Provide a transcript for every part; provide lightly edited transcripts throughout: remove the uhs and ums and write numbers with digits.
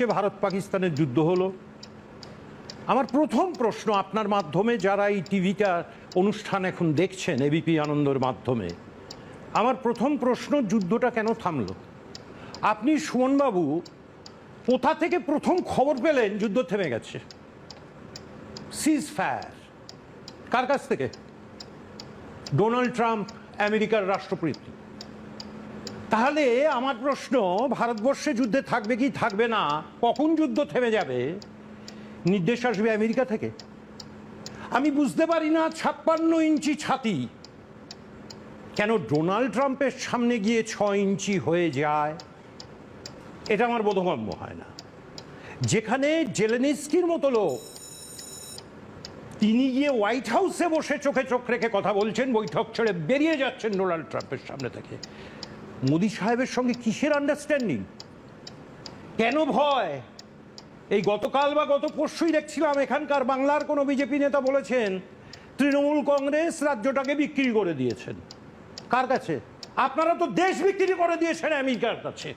ভারতবর্ষে ভারত পাকিস্তানের যুদ্ধ হলো। আমার প্রথম প্রশ্ন আপনার মাধ্যমে, যারা এই টিভিটা অনুষ্ঠান এখন দেখছেন এবিপি আনন্দর মাধ্যমে, আমার প্রথম প্রশ্ন, যুদ্ধটা কেন থামলো? আপনি সুমনবাবু কোথা থেকে প্রথম খবর পেলেন যুদ্ধ থেমে গেছে? সিজ ফায়ার কার কাছ থেকে? ডোনাল্ড ট্রাম্প, আমেরিকার রাষ্ট্রপতি। তাহলে আমার প্রশ্ন, ভারতবর্ষে যুদ্ধে থাকবে কি থাকবে না, কখন যুদ্ধ থেমে যাবে, নির্দেশ আসবে আমেরিকা থেকে? আমি বুঝতে পারি না 56 ইঞ্চি ছাতি কেন ডোনাল্ড ট্রাম্পের সামনে গিয়ে 6 ইঞ্চি হয়ে যায়, এটা আমার বোধগম্য হয় না। যেখানে জেলেনস্কির মতো লোক, তিনি গিয়ে হোয়াইট হাউসে বসে চোখে চোখ রেখে কথা বলছেন, বৈঠক ছেড়ে বেরিয়ে যাচ্ছেন ডোনাল্ড ট্রাম্পের সামনে থেকে, মোদি সাহেবের সঙ্গে কিসের আন্ডারস্ট্যান্ডিং? কেন ভয়? এই গতকাল বা গত পরশুই দেখছিলাম এখানকার বাংলার কোনো বিজেপি নেতা বলেছেন তৃণমূল কংগ্রেস রাজ্যটাকে বিক্রি করে দিয়েছেন। কার কাছে? আপনারা তো দেশ বিক্রি করে দিয়েছেন আমেরিকার কাছে।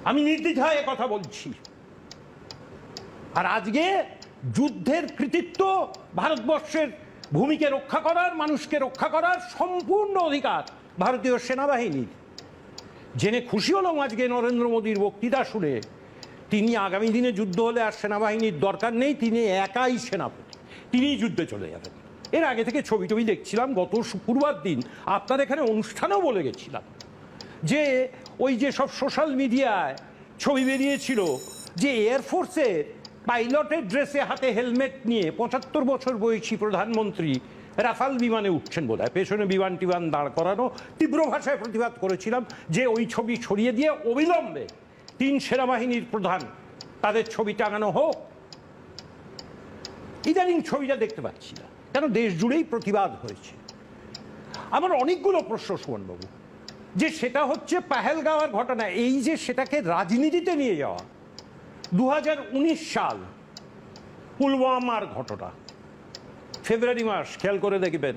আমি নির্দ্বিধায় কথা বলছি। আর আজকে যুদ্ধের কৃতিত্ব, ভারতবর্ষের ভূমিকে রক্ষা করার, মানুষকে রক্ষা করার সম্পূর্ণ অধিকার ভারতীয় সেনাবাহিনীর। জেনে খুশি হলাম আজকে নরেন্দ্র মোদীর বক্তৃতা শুনে, তিনি আগামী দিনে যুদ্ধ হলে আর সেনাবাহিনীর দরকার নেই, তিনি একাই সেনাপতি, তিনিই যুদ্ধে চলে যাবেন। এর আগে থেকে ছবি টবি দেখছিলাম, গত শুক্রবার দিন আপনার এখানে অনুষ্ঠানেও বলে গেছিলাম যে ওই যে সব সোশ্যাল মিডিয়ায় ছবি বেরিয়েছিল যে এয়ারফোর্সের পাইলটের ড্রেসে, হাতে হেলমেট নিয়ে 75 বছর বয়সী প্রধানমন্ত্রী রাফাল বিমানে উঠছেন বোধহয়, পেছনে বিমান টিমান দাঁড় করানো। তীব্র ভাষায় প্রতিবাদ করেছিলাম যে ওই ছবি ছড়িয়ে দিয়ে অবিলম্বে 3 সেনাবাহিনীর প্রধান তাদের ছবি টাঙানো হোক। ইদানিং ছবিটা দেখতে পাচ্ছি না, কেন? দেশ জুড়েই প্রতিবাদ হয়েছে। আমার অনেকগুলো প্রশ্ন সুমনবাবু, যে সেটা হচ্ছে পাহেলগাঁওয়ের ঘটনা, এই যে সেটাকে রাজনীতিতে নিয়ে যাওয়া। 2019 সাল পুলওয়ামার ঘটনা, ফেব্রুয়ারি মাস, খেয়াল করে দেখবেন,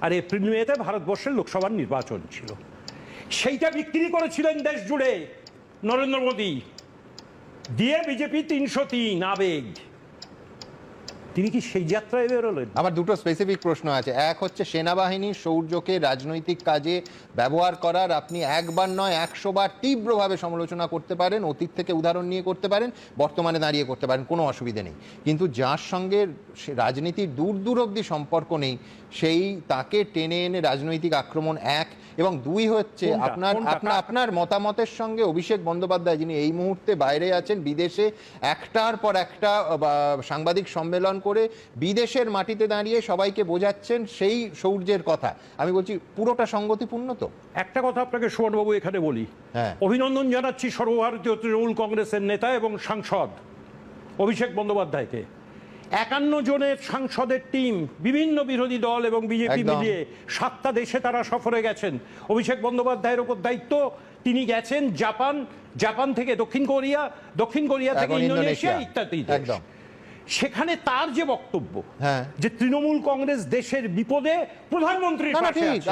আর এপ্রিল মেতে ভারতবর্ষের লোকসভার নির্বাচন ছিল। সেইটা বিক্রি করেছিলেন দেশ জুড়ে নরেন্দ্র মোদী, দিয়ে বিজেপি 303 আবেগ। তিনি কি সেই যাত্রায় বেরোলেন? আমার দুটো স্পেসিফিক প্রশ্ন আছে। এক হচ্ছে সেনাবাহিনীর শৌর্যকে রাজনৈতিক কাজে ব্যবহার করার আপনি একবার নয় 100 বার তীব্রভাবে সমালোচনা করতে পারেন, অতীত থেকে উদাহরণ নিয়ে করতে পারেন, বর্তমানে দাঁড়িয়ে করতে পারেন, কোনো অসুবিধে নেই। কিন্তু যার সঙ্গে রাজনীতির দূর দূর অবধি সম্পর্ক নেই, সেই তাকে টেনে এনে রাজনৈতিক আক্রমণ, এক। এবং দুই হচ্ছে আপনার মতামতের সঙ্গে অভিষেক বন্দ্যোপাধ্যায়, যিনি এই মুহূর্তে বাইরে আছেন, বিদেশে একটার পর একটা সাংবাদিক সম্মেলন করে বিদেশের মাটিতে দাঁড়িয়ে সবাইকে বোঝাচ্ছেন সেই শৌর্যের কথা। আমি বলছি পুরোটা সঙ্গতিপূর্ণ তো? একটা কথা আপনাকে সুমনবাবু এখানে বলি, অভিনন্দন জানাচ্ছি সর্বভারতীয় তৃণমূল কংগ্রেসের নেতা এবং সাংসদ অভিষেক বন্দ্যোপাধ্যায়কে। 51 জনের সাংসদের টিম, বিভিন্ন বিরোধী দল এবং বিজেপি মিলিয়ে 7টা দেশে তারা সফরে গেছেন। অভিষেক বন্দ্যোপাধ্যায়ের ওপর দায়িত্ব, তিনি গেছেন জাপান থেকে দক্ষিণ কোরিয়া থেকে ইন্দোনেশিয়া ইত্যাদি। সেখানে তার যে বক্তব্য যে তৃণমূল কংগ্রেস দেশের বিপদে, প্রধানমন্ত্রীর পাশে আছে।